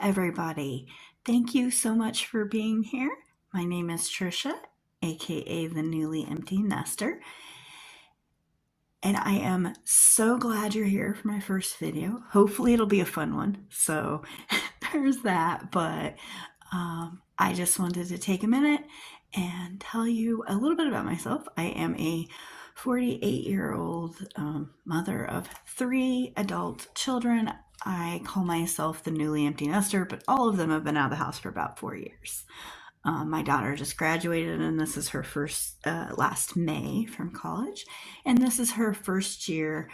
everybody. Thank you so much for being here. My name is Trisha, aka the Newly Empty Nester, and I am so glad you're here for my first video. Hopefully it'll be a fun one, so there's that, but I just wanted to take a minute and tell you a little bit about myself. I am a 48-year-old mother of 3 adult children. I call myself the Newly Empty Nester, but all of them have been out of the house for about 4 years. My daughter just graduated, and this is her first, last May from college, and this is her first year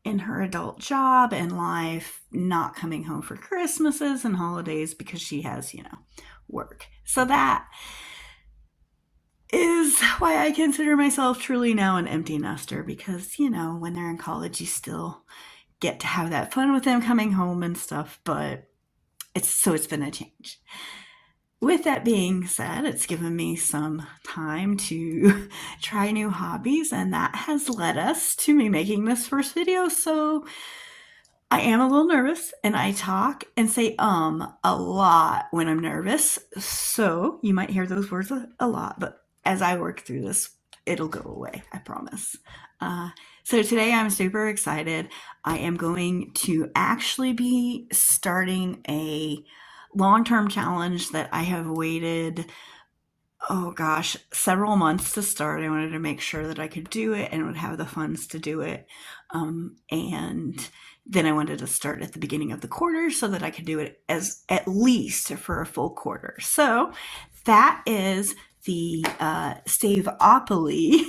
in her adult job and life, not coming home for Christmases and holidays because she has, work. So that is why I consider myself truly now an empty nester, because, when they're in college, you still get to have that fun with them coming home and stuff, but it's been a change. With that being said, it's given me some time to try new hobbies, and that has led us to me making this first video. So I am a little nervous, and I talk and say a lot when I'm nervous. So you might hear those words a lot, but as I work through this, it'll go away, I promise. So today I'm super excited. I am going to actually be starting a long-term challenge that I have waited, several months to start. I wanted to make sure that I could do it and would have the funds to do it. And then I wanted to start at the beginning of the quarter so that I could do it as at least for a full quarter. So that is the Saveopoly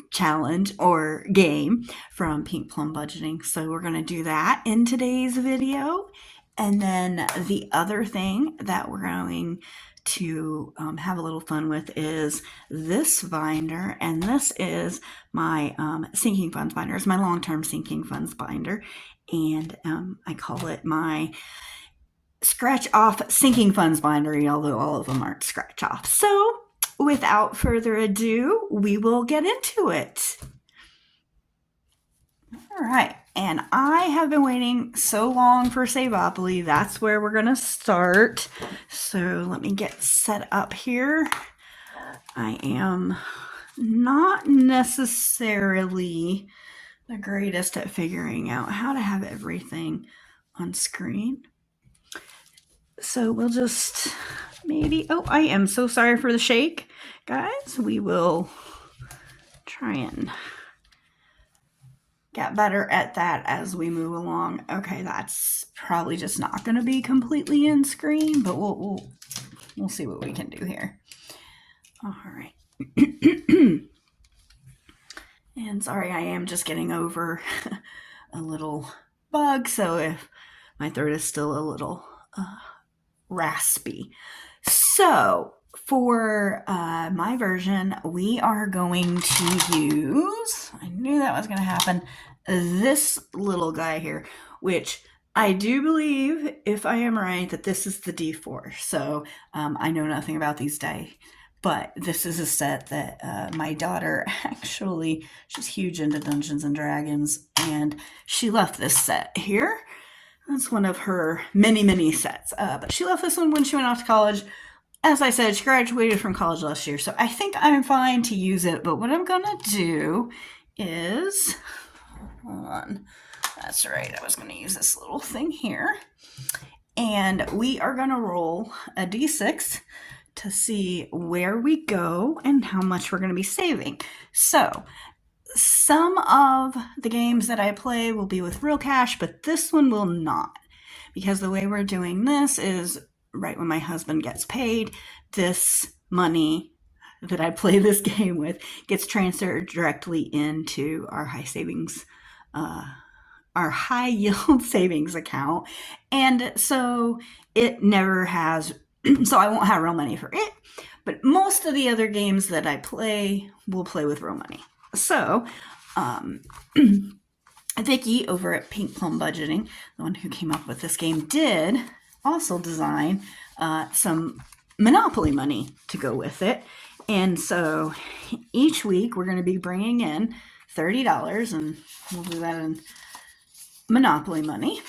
challenge or game from Plum Budgeting. So we're going to do that in today's video. And then the other thing that we're going to have a little fun with is this binder, and this is my sinking funds binder. It's my long-term sinking funds binder, and I call it my scratch-off sinking funds binder, although all of them aren't scratch-off. So without further ado, we will get into it. All right, and I have been waiting so long for Saveopoly. That's where we're gonna start. So let me get set up here. I am not necessarily the greatest at figuring out how to have everything on screen. So we'll just I am so sorry for the shake, guys. We will try and get better at that as we move along. Okay, that's probably just not going to be completely in screen, but we'll see what we can do here. All right. And sorry, I am just getting over a little bug, so if my throat is still a little raspy. So for my version, we are going to use, I knew that was going to happen, this little guy here, which I do believe, if I am right, that this is the D4. So I know nothing about these die, but this is a set that my daughter actually, she's huge into Dungeons and Dragons, and she left this set here. That's one of her many sets, but she left this one when she went off to college. As I said, she graduated from college last year, so I think I'm fine to use it, but what I'm gonna do is, hold on, that's right, I was gonna use this little thing here, and we are gonna roll a d6 to see where we go and how much we're gonna be saving. So some of the games that I play will be with real cash, but this one will not, because the way we're doing this is right when my husband gets paid, this money that I play this game with gets transferred directly into our high yield savings account. And so it never has, so I won't have real money for it, but most of the other games that I play will play with real money. So, Vicky over at Plum Budgeting, the one who came up with this game, did also design some Monopoly money to go with it. And so each week we're going to be bringing in $30, and we'll do that in Monopoly money.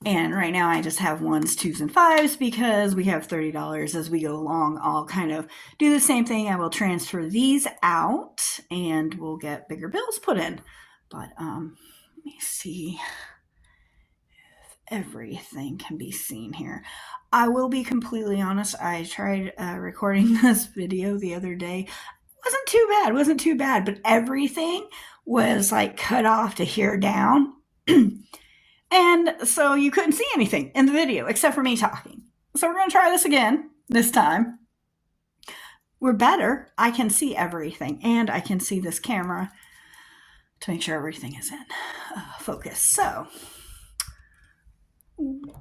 And right now I just have 1s, 2s, and 5s because we have $30 as we go along. I'll kind of do the same thing. I will transfer these out and we'll get bigger bills put in. But let me see if everything can be seen here. I will be completely honest. I tried recording this video the other day. Wasn't too bad, but everything was like cut off to here down. And so you couldn't see anything in the video except for me talking. So we're going to try this again this time. We're better. I can see everything and I can see this camera to make sure everything is in focus. So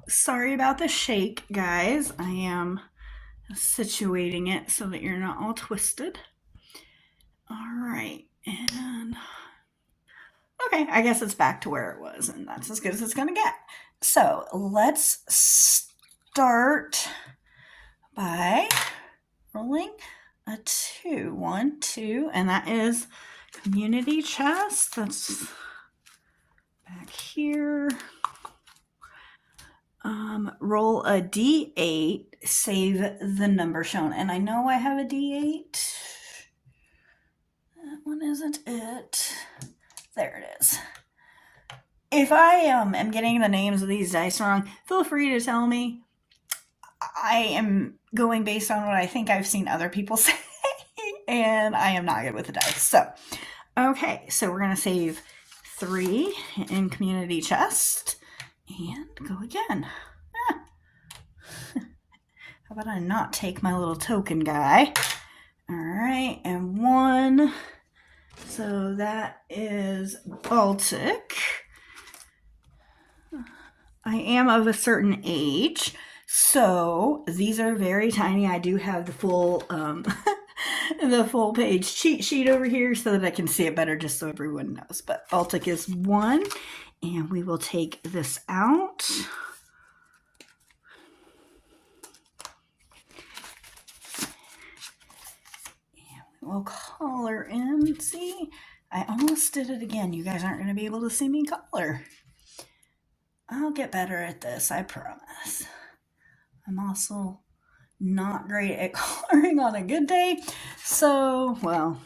sorry about the shake, guys. I am situating it so that you're not all twisted. All right. And okay, I guess it's back to where it was, and that's as good as it's going to get. So let's start by rolling a 2. 1, 2, and that is community chest. That's back here. Roll a D8, save the number shown. And I know I have a D8. That one isn't it. There it is. If I am getting the names of these dice wrong, feel free to tell me. I am going based on what I think I've seen other people say, and I am not good with the dice. So, okay, so we're going to save 3 in community chest and go again. How about I not take my little token guy? All right, and 1. So that is Baltic. I am of a certain age, so these are very tiny. I do have the full the full page cheat sheet over here so that I can see it better, just so everyone knows. But Baltic is 1, and we will take this out. And we will color in. See, I almost did it again. You guys aren't going to be able to see me color. I'll get better at this, I promise. I'm also not great at coloring on a good day, so, well,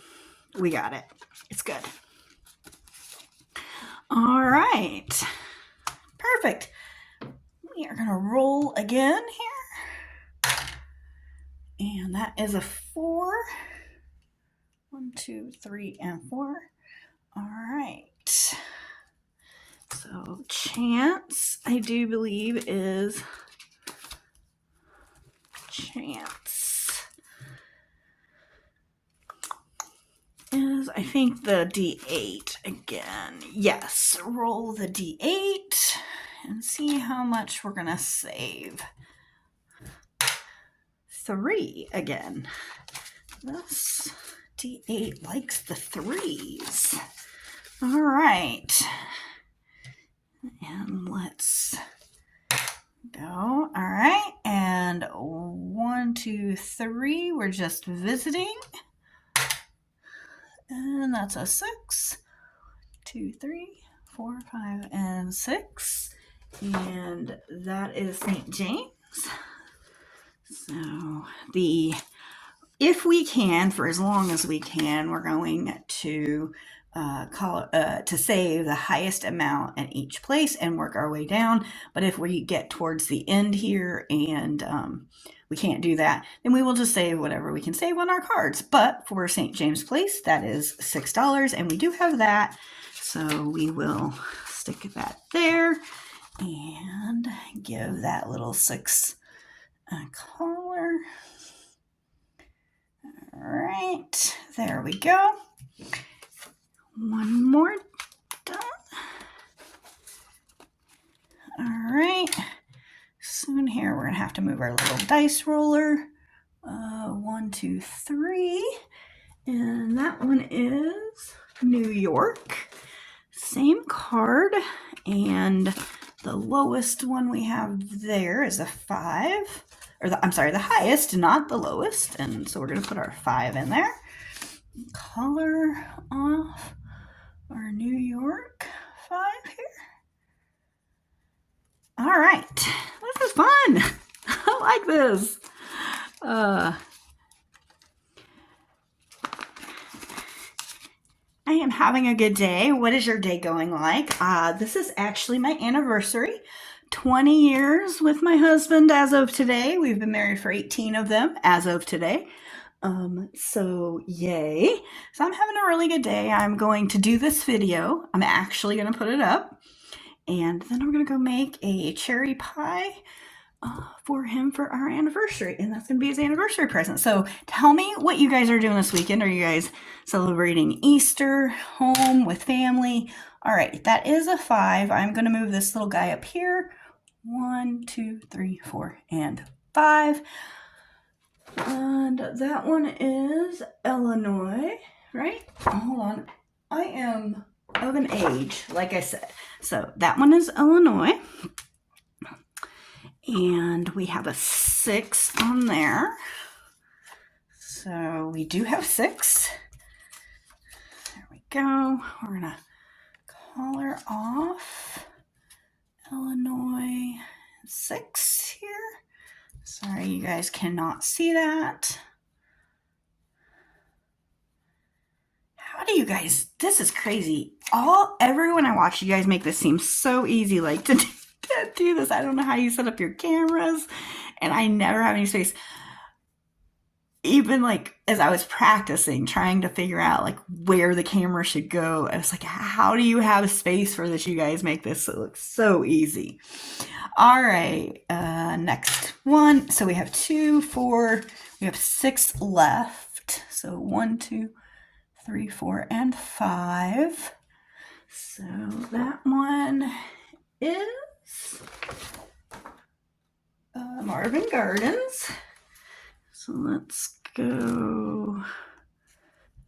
we got it. It's good. All right. Perfect. We are going to roll again here. And that is a 4. 1, 2, 3, and 4. All right. So chance, I do believe, is chance. Is, I think, the D8 again. Yes, roll the D8 and see how much we're going to save. 3 again. This D8 likes the 3s. All right. And let's go. All right. And 1, 2, 3. We're just visiting. And that's a 6. 2, 3, 4, 5, and 6. And that is St. James. So if we can, for as long as we can, we're going to to save the highest amount at each place and work our way down. But if we get towards the end here and we can't do that, then we will just save whatever we can save on our cards. But for St. James Place, that is $6, and we do have that. So we will stick that there and give that little 6 a color. All right, there we go. One more done. All right, soon here we're gonna have to move our little dice roller. 1, 2, 3, and that one is New York. Same card, and the lowest one we have there is a 5. Or I'm sorry, the highest, not the lowest. And so we're going to put our 5 in there. Color off our New York 5 here. All All right, this is fun. I like this. I am having a good day. What is your day going like? This is actually my anniversary. 20 years with my husband as of today. We've been married for 18 of them as of today. So yay. So I'm having a really good day. I'm going to do this video. I'm actually going to put it up. And then I'm going to go make a cherry pie for him for our anniversary, and that's gonna be his anniversary present. So tell me what you guys are doing this weekend. Are you guys celebrating Easter home with family? All right, that is a 5. I'm gonna move this little guy up here. 1, 2, 3, 4, and 5. And that one is Illinois, right? Hold on. I am of an age, like I said. So that one is Illinois. And we have a 6 on there. So we do have 6. There we go. We're going to color off Illinois 6 here. Sorry, you guys cannot see that. How do you guys, this is crazy. Everyone I watch, you guys make this seem so easy, like to do this. I don't know how you set up your cameras, and I never have any space. Even like as I was practicing, trying to figure out like where the camera should go, I was like, how do you have space for this? You guys make this look so easy. All right, next one. So we have 2, 4, we have 6 left. So 1, 2, 3, 4, and 5. So that one is Marvin Gardens. So let's go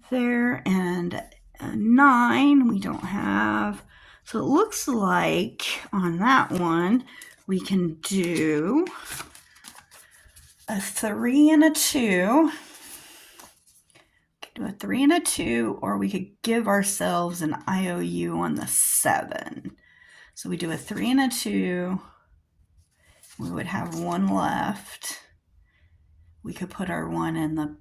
there. And 9 we don't have. So it looks like on that one we can do a 3 and a 2. We could do a 3 and a 2, or we could give ourselves an IOU on the 7. So we do a 3 and a 2. We would have 1 left. We could put our 1 in the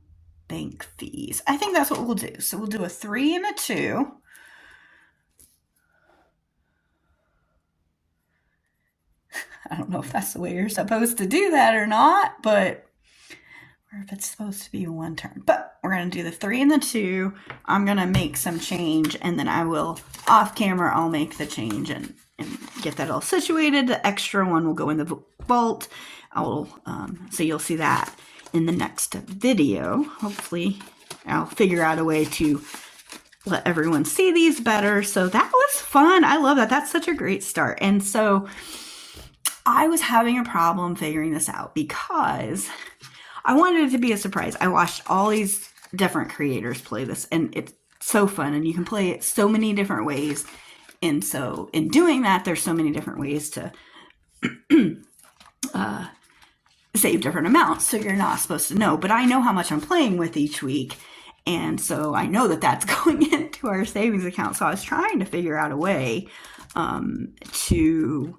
bank fees. I think that's what we'll do. So we'll do a 3 and a 2. I don't know if that's the way you're supposed to do that or not, or if it's supposed to be 1 turn. But we're going to do the 3 and the 2. I'm going to make some change, and then I will, off camera, I'll make the change and get that all situated. The extra 1 will go in the vault. So you'll see that in the next video. Hopefully I'll figure out a way to let everyone see these better. So that was fun. I love that. That's such a great start. And so I was having a problem figuring this out because I wanted it to be a surprise. I watched all these different creators play this, and it's so fun, and you can play it so many different ways. And so in doing that, there's so many different ways to save different amounts. So you're not supposed to know, but I know how much I'm playing with each week. And so I know that that's going into our savings account. So I was trying to figure out a way to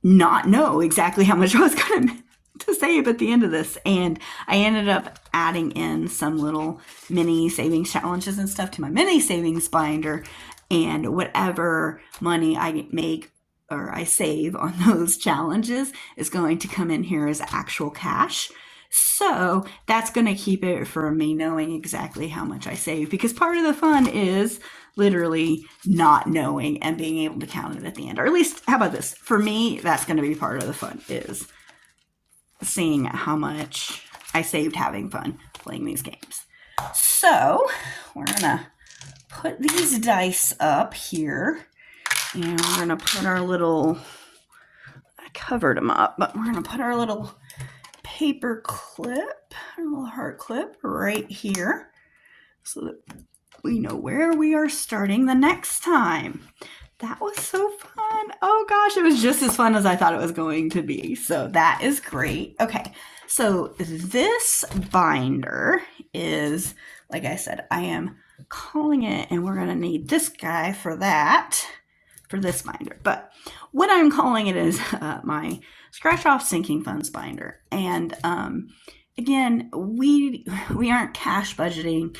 not know exactly how much I was going to save at the end of this. And I ended up adding in some little mini savings challenges and stuff to my mini savings binder. And whatever money I make or I save on those challenges is going to come in here as actual cash. So that's going to keep it from me knowing exactly how much I save, because part of the fun is literally not knowing and being able to count it at the end. Or at least, how about this? For me, that's going to be part of the fun, is seeing how much I saved having fun playing these games. So we're going to put these dice up here, and we're going to put our little, I covered them up, but we're going to put our little paper clip, our little heart clip right here, so that we know where we are starting the next time. That was so fun. Oh gosh, it was just as fun as I thought it was going to be. So that is great. Okay, so this binder is, like I said, I am calling it, and we're going to need this guy for that. for this binder. But what I'm calling it is my Scratch-Off Sinking Funds binder. And again, we aren't cash budgeting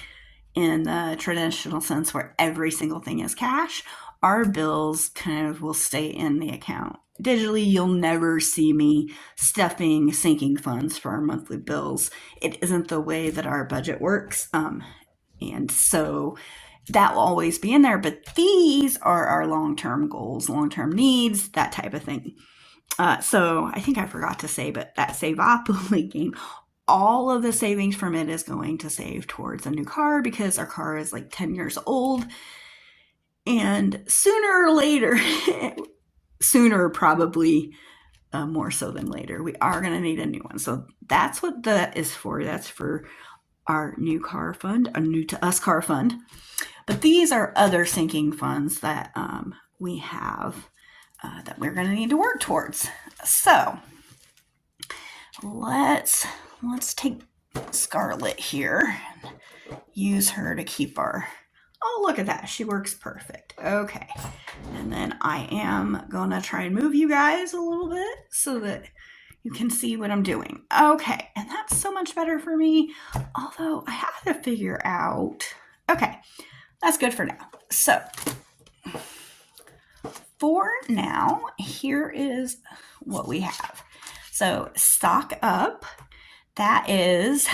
in the traditional sense where every single thing is cash. Our bills kind of will stay in the account. Digitally, you'll never see me stuffing sinking funds for our monthly bills. It isn't the way that our budget works. And so that will always be in there, but these are our long-term goals, long-term needs, that type of thing. So I think I forgot to say, but that Saveopoly game, all of the savings from it is going to save towards a new car because our car is like 10 years old. And sooner or later, sooner probably more so than later, we are going to need a new one. So that's what that is for. That's for our new car fund, a new to us car fund. But these are other sinking funds that we have that we're going to need to work towards. So let's take Scarlett here and use her to keep our, oh, look at that. She works perfect. Okay. And then I am going to try and move you guys a little bit so that you can see what I'm doing. Okay. And that's so much better for me. Although I have to figure out, okay, that's good for now. So for now, here is what we have. So stock up, that is,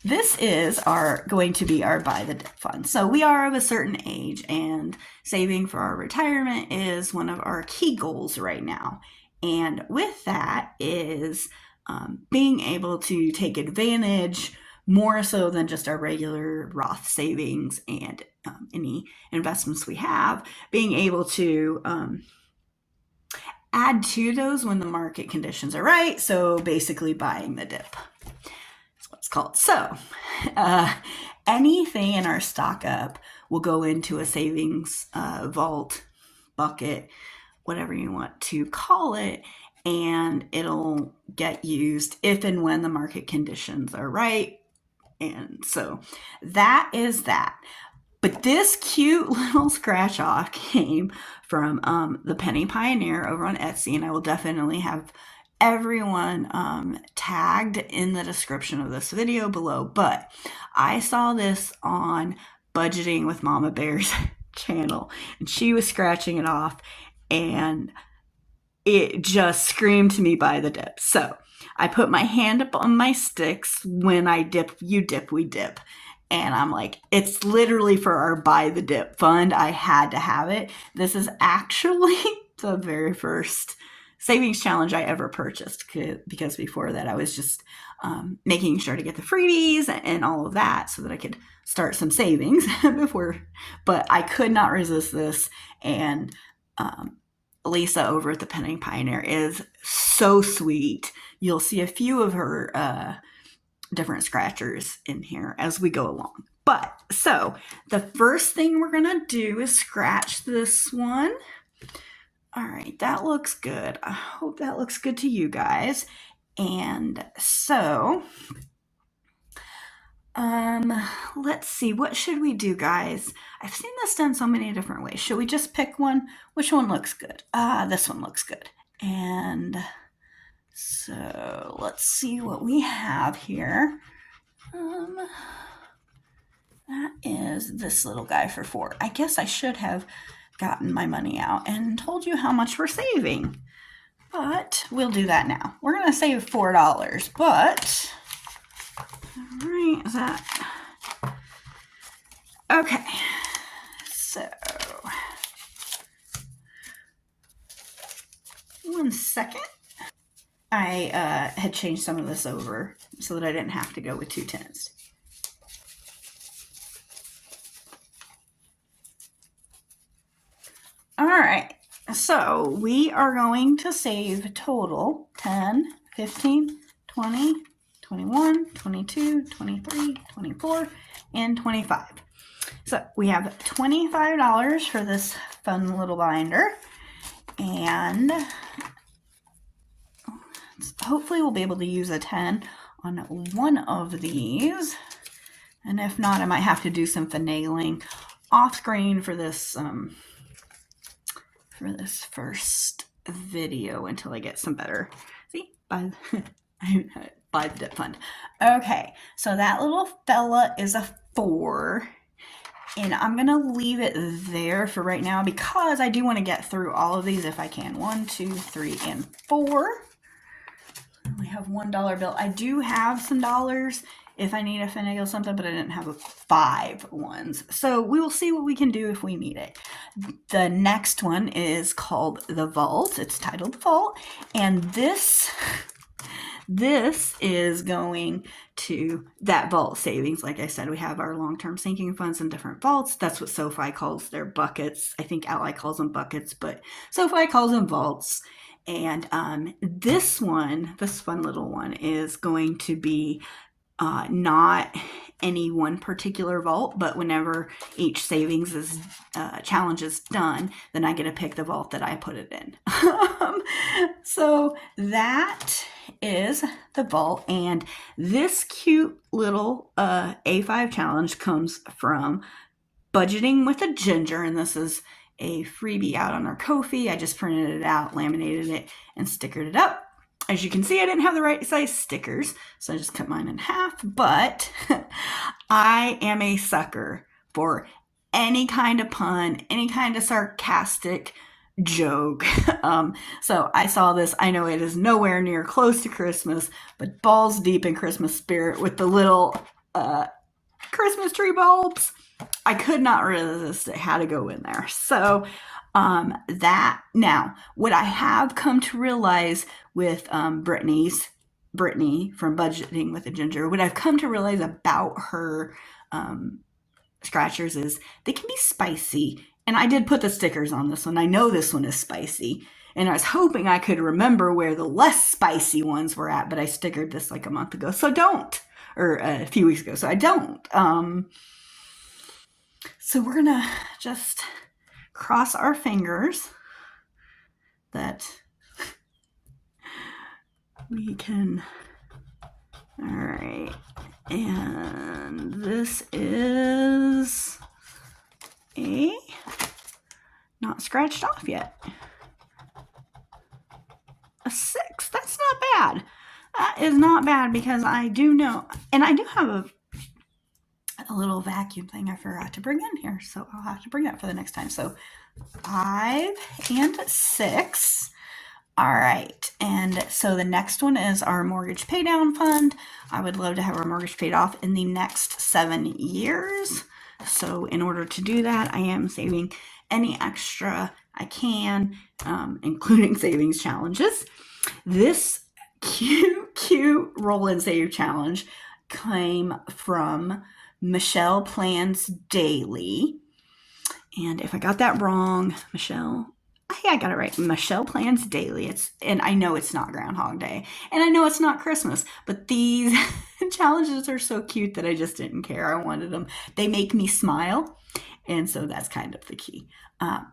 this is going to be our buy the dip fund. So we are of a certain age and saving for our retirement is one of our key goals right now. And with that is being able to take advantage more so than just our regular Roth savings and any investments we have, being able to add to those when the market conditions are right. So basically buying the dip. That's what it's called. So anything in our stock up will go into a savings vault, bucket, whatever you want to call it, and it'll get used if and when the market conditions are right. And so that is that. But this cute little scratch off came from the Penny Pioneer over on Etsy, and I will definitely have everyone tagged in the description of this video below. But I saw this on Budgeting with Mama Bear's channel, and she was scratching it off, and it just screamed to me buy the dip. So I put my hand up on my sticks. When I dip, you dip, we dip. And I'm like, it's literally for our buy the dip fund. I had to have it. This is actually the very first savings challenge I ever purchased, because before that I was just making sure to get the freebies and all of that so that I could start some savings before, but I could not resist this. And Lisa over at the Penny Pioneer is so sweet. You'll see a few of her different scratchers in here as we go along. But so the first thing we're going to do is scratch this one. All right, that looks good. I hope that looks good to you guys. And so let's see, what should we do, guys? I've seen this done so many different ways. Should we just pick one? Which one looks good? This one looks good. And so let's see what we have here. That is this little guy for $4. I guess I should have gotten my money out and told you how much we're saving, but we'll do that now. We're going to save $4, but all right, is that okay? So 1 second. I had changed some of this over so that I didn't have to go with 2 10s. All right, so we are going to save total 10, 15, 20, 21, 22, 23, 24, and 25. So we have $25 for this fun little binder, and hopefully we'll be able to use a 10 on one of these. And if not, I might have to do some finagling off screen for this first video until I get some better. See, by the debt fund. Okay, so that little fella is a 4. And I'm going to leave it there for right now because I do want to get through all of these if I can. 1, 2, 3, and 4. We have $1 bill. I do have some dollars if I need to finagle something, but I didn't have 5 ones. So we will see what we can do if we need it. The next one is called The Vault. It's titled The Vault. And this is going to that vault savings. Like I said, we have our long-term sinking funds in different vaults. That's what SoFi calls their buckets. I think Ally calls them buckets, but SoFi calls them vaults. And this one, this fun little one, is going to be not any one particular vault, but whenever each savings is challenge is done, then I get to pick the vault that I put it in. So that is the vault, and this cute little A5 challenge comes from Budgeting with a Ginger, and this is a freebie out on our Ko-fi. I just printed it out, laminated it, and stickered it up. As you can see, I didn't have the right size stickers, so I just cut mine in half, but I am a sucker for any kind of pun, any kind of sarcastic joke. So I saw this. I know it is nowhere near close to Christmas, but balls deep in Christmas spirit with the little Christmas tree bulbs. I could not resist. It had to go in there. So that now, what I have come to realize with Brittany from Budgeting with a Ginger, what I've come to realize about her scratchers is they can be spicy. And I did put the stickers on this one. I know this one is spicy. And I was hoping I could remember where the less spicy ones were at, but I stickered this like a month ago. So don't. Or a few weeks ago. So I don't. So we're going to just cross our fingers that we can. All right. And this is a not scratched off yet. A 6. That's not bad. That is not bad because I do know, and I do have a little vacuum thing I forgot to bring in here, so I'll have to bring that for the next time. So 5 and 6. All right, and so the next one is our mortgage paydown fund. I would love to have our mortgage paid off in the next 7 years. So in order to do that, I am saving any extra I can, including savings challenges. This cute roll and save challenge came from Michelle Plans Daily. And if I got that wrong, Michelle, hey, I got it right. Michelle Plans Daily. And I know it's not Groundhog Day, and I know it's not Christmas, but these challenges are so cute that I just didn't care. I wanted them. They make me smile, and so that's kind of the key.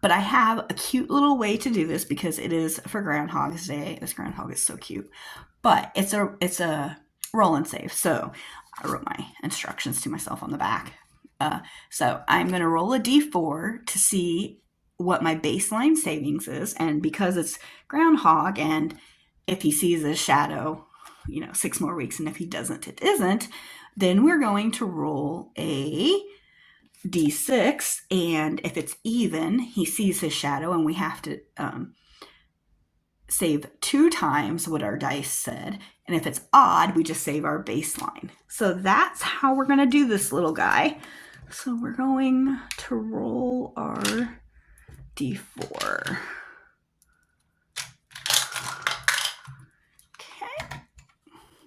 But I have a cute little way to do this because it is for Groundhog's Day. This groundhog is so cute, but it's a roll and save. So I wrote my instructions to myself on the back. So I'm going to roll a d4 to see what my baseline savings is. And because it's Groundhog, and if he sees a shadow, 6 more weeks, and if he doesn't, it isn't, then we're going to roll a d6. And if it's even, he sees his shadow, and we have to save 2 times what our dice said. And if it's odd, we just save our baseline. So that's how we're going to do this little guy. So we're going to roll our d4. Okay.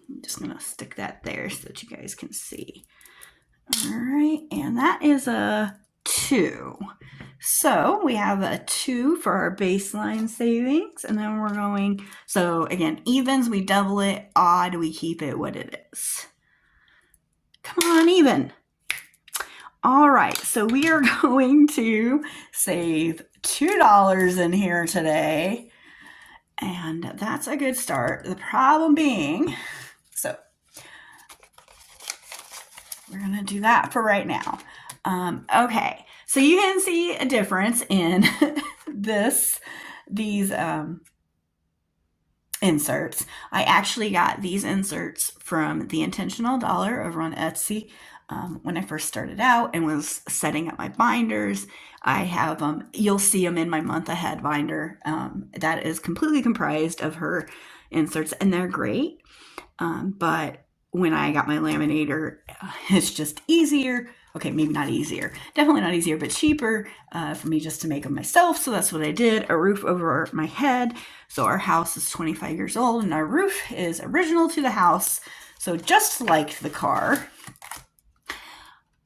I'm just going to stick that there so that you guys can see. All right. And that is a 2. So we have a 2 for our baseline savings. And then we're going, so again, evens, we double it. Odd, we keep it what it is. Come on, even. All right, so we are going to save $2 in here today, and that's a good start. The problem being, so we're going to do that for right now. Okay, So you can see a difference in these inserts. I actually got these inserts from The Intentional Dollar over on Etsy when I first started out and was setting up my binders. I have them, you'll see them in my month ahead binder that is completely comprised of her inserts, and they're great. But when I got my laminator, it's just easier. Okay, maybe not easier. Definitely not easier, but cheaper for me just to make them myself. So that's what I did. A roof over my head. So our house is 25 years old and our roof is original to the house. So just like the car,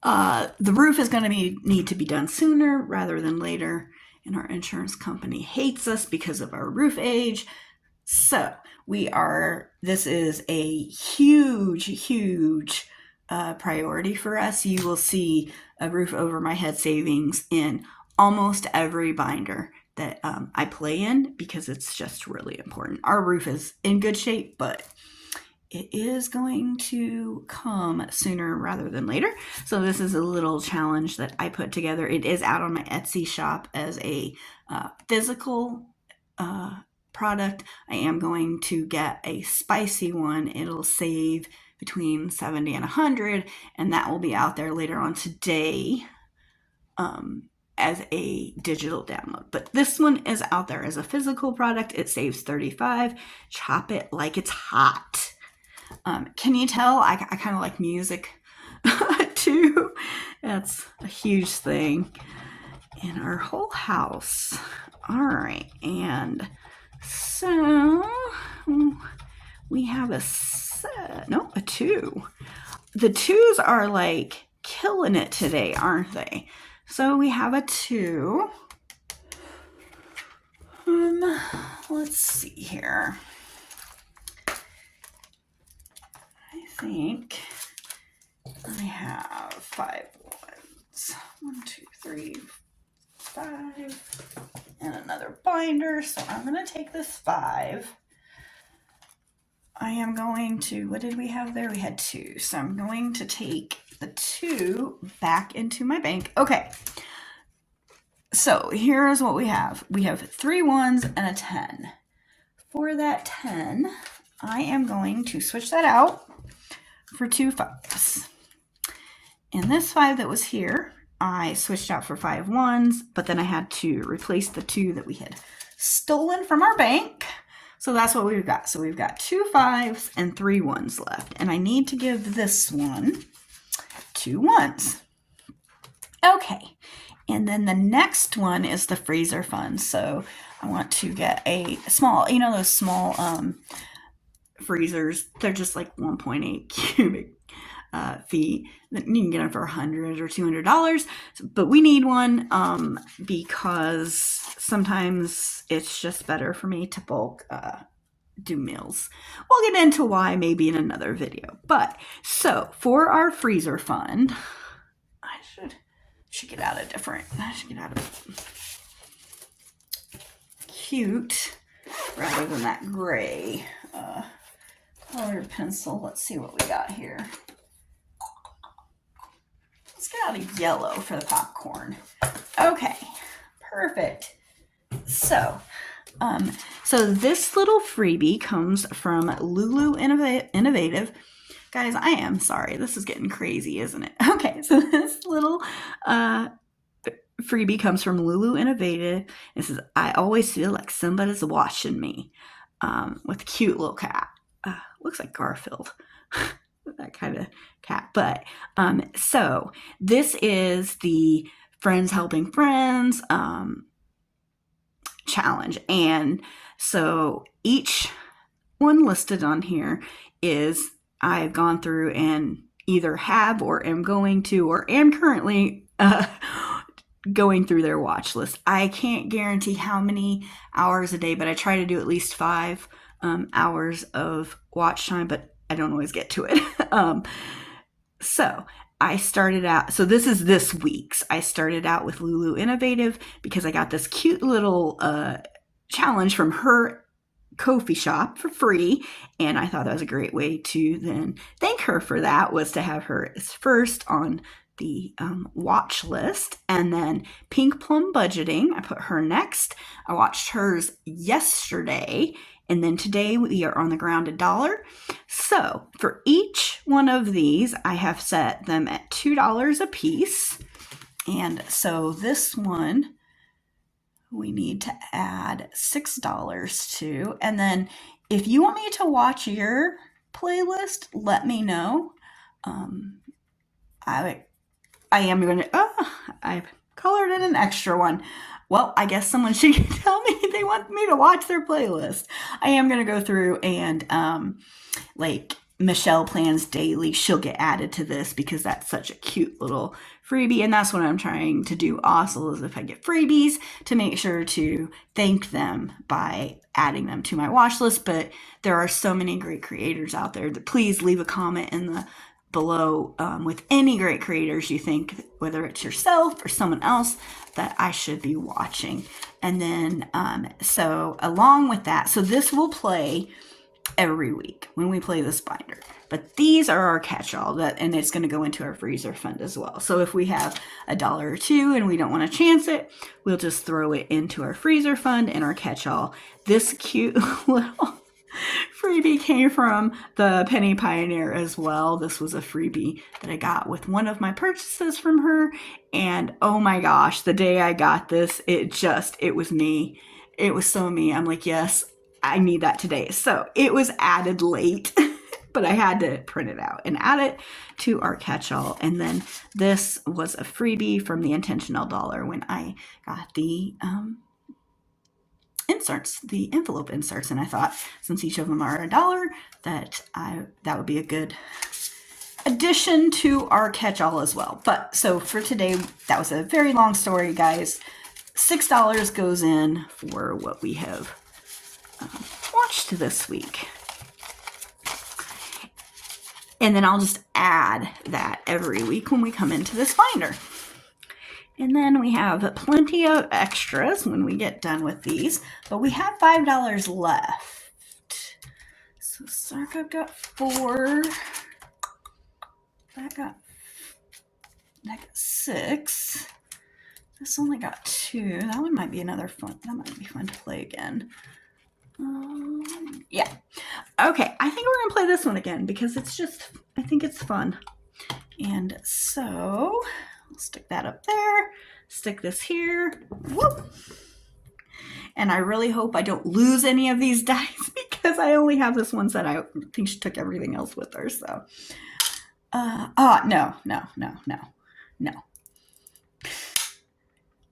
the roof is going to need to be done sooner rather than later. And our insurance company hates us because of our roof age. So this is a huge priority for us. You will see a roof over my head savings in almost every binder that I play in because it's just really important. Our roof is in good shape, but it is going to come sooner rather than later. So this is a little challenge that I put together. It is out on my Etsy shop as a physical product. I am going to get a spicy one. It'll save between 70 and 100, and that will be out there later on today as a digital download. But this one is out there as a physical product. It saves 35. Chop it like it's hot. Can you tell I kind of like music too? That's a huge thing in our whole house. All right, and so we have a 2. The 2s are like killing it today, aren't they? So we have a 2. Let's see here. I think I have 5 ones. 1, 2, 3, 5, and another binder. So I'm going to take this 5. I am going to, what did we have there? We had 2. So I'm going to take the 2 back into my bank. Okay. So here's what we have. We have 3 1s and a 10. For that 10, I am going to switch that out for 2 5s. And this 5 that was here, I switched out for 5 1s, but then I had to replace the 2 that we had stolen from our bank. So that's what we've got. So we've got 2 5s and 3 1s left. And I need to give this one 2 1s. Okay. And then the next one is the freezer fund. So I want to get a small, those small freezers. They're just like 1.8 cubic feet. You can get them for $100 or $200. But we need one because sometimes it's just better for me to bulk do meals. We'll get into why maybe in another video. But so for our freezer fund, I should get out a different. I should get out of cute rather than that gray colored pencil. Let's see what we got here. Let's get out a yellow for the popcorn. Okay, perfect. So this little freebie comes from Lulu Innovative. Guys, I am sorry. This is getting crazy, isn't it? Okay, so this little freebie comes from Lulu Innovative. It says, I always feel like somebody's watching me, with a cute little cat. Looks like Garfield. That kind of cat. But so this is the Friends Helping Friends challenge. And so each one listed on here is I've gone through and either have or am going to or am currently going through their watch list. I can't guarantee how many hours a day, but I try to do at least 5 hours of watch time, but I don't always get to it. So I started out, so this is this week's. I started out with Lulu Innovative because I got this cute little challenge from her Ko-fi shop for free, and I thought that was a great way to then thank her for that, was to have her as first on the watch list. And then Pink Plum Budgeting, I put her next. I watched hers yesterday. And then today we are on the ground $1. So for each one of these, I have set them at $2 a piece. And so this one, we need to add $6 to. And then if you want me to watch your playlist, let me know. I am going to, I colored in an extra one. Well, I guess someone should tell me they want me to watch their playlist. I am going to go through and, like Michelle Plans Daily, she'll get added to this because that's such a cute little freebie. And that's what I'm trying to do also, is if I get freebies, to make sure to thank them by adding them to my watch list. But there are so many great creators out there that please leave a comment in the below with any great creators you think, whether it's yourself or someone else, that I should be watching. And then so along with that, so this will play every week when we play this binder, but these are our catch-all, and it's going to go into our freezer fund as well. So if we have $1 or $2 and we don't want to chance it, we'll just throw it into our freezer fund and our catch-all. This cute little freebie came from the Penny Pioneer as well. This was a freebie that I got with one of my purchases from her. And oh my gosh, the day I got this, it was me. It was so me. I'm like, yes, I need that today. So it was added late, but I had to print it out and add it to our catch-all. And then this was a freebie from the Intentional Dollar when I got the inserts, the envelope inserts, and I thought since each of them are $1, that would be a good addition to our catch-all as well. But so for today, that was a very long story, guys. $6 goes in for what we have watched this week. And then I'll just add that every week when we come into this binder. And then we have plenty of extras when we get done with these, but we have $5 left. So Sarka got 4. That got 6. This only got 2. That one might be another fun. That might be fun to play again. Yeah. Okay, I think we're gonna play this one again because I think it's fun. And so I'll stick that up there, stick this here. Whoop. And I really hope I don't lose any of these dice because I only have this one set. I think she took everything else with her, so. No.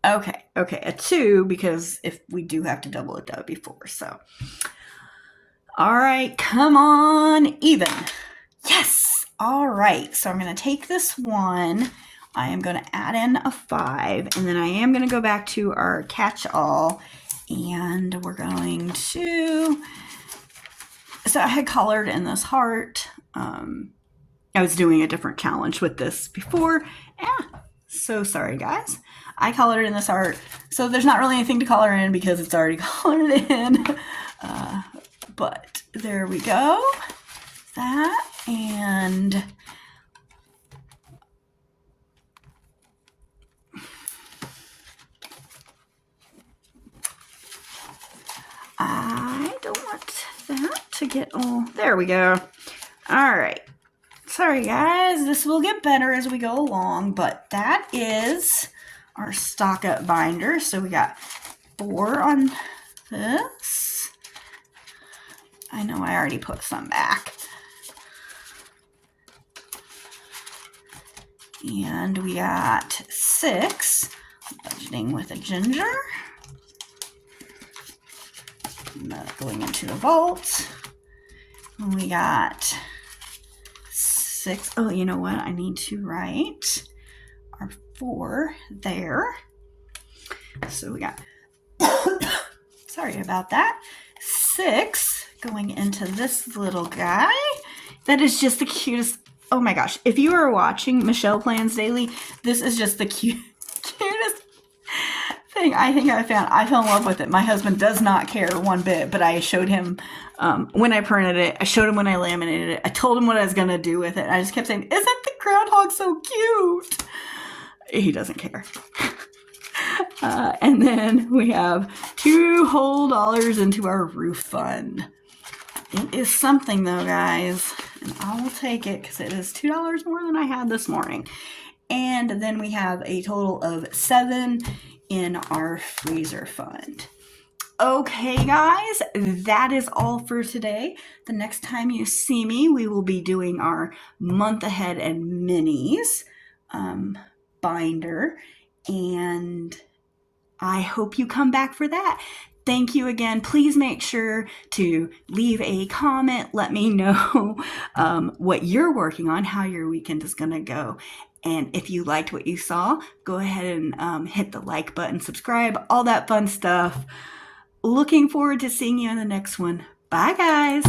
Okay, a 2, because if we do have to double it, that would be 4, so. All right, come on, even. Yes, all right, so I'm gonna take this one. I am gonna add in a 5, and then I am gonna go back to our catch-all, and we're going to, so I had colored in this heart. I was doing a different challenge with this before. So sorry, guys. I colored in this art, so there's not really anything to color in because it's already colored in. But there we go. That, and I don't want that to get all, there we go. All right. Sorry, guys. This will get better as we go along, but that is our stock up binder. So we got 4 on this. I know I already put some back. And we got 6, budgeting with a ginger. Going into the vault. And we got 6. Oh, you know what? I need to write our 4 there. So we got, sorry about that, 6 going into this little guy. That is just the cutest. Oh my gosh. If you are watching Michelle Plans Daily, this is just the cutest thing I think I found. I fell in love with it. My husband does not care one bit, but I showed him when I printed it. I showed him when I laminated it. I told him what I was going to do with it. I just kept saying, isn't the groundhog's so cute. He doesn't care. And then we have $2 whole into our roof fund. It is something though, guys, and I will take it because it is $2 more than I had this morning. And then we have a total of $7 in our freezer fund. Okay, guys, that is all for today. The next time you see me, we will be doing our month ahead and minis binder, and I hope you come back for that. Thank you again. Please make sure to leave a comment. Let me know what you're working on, how your weekend is going to go. And if you liked what you saw, go ahead and hit the like button, subscribe, all that fun stuff. Looking forward to seeing you in the next one. Bye, guys.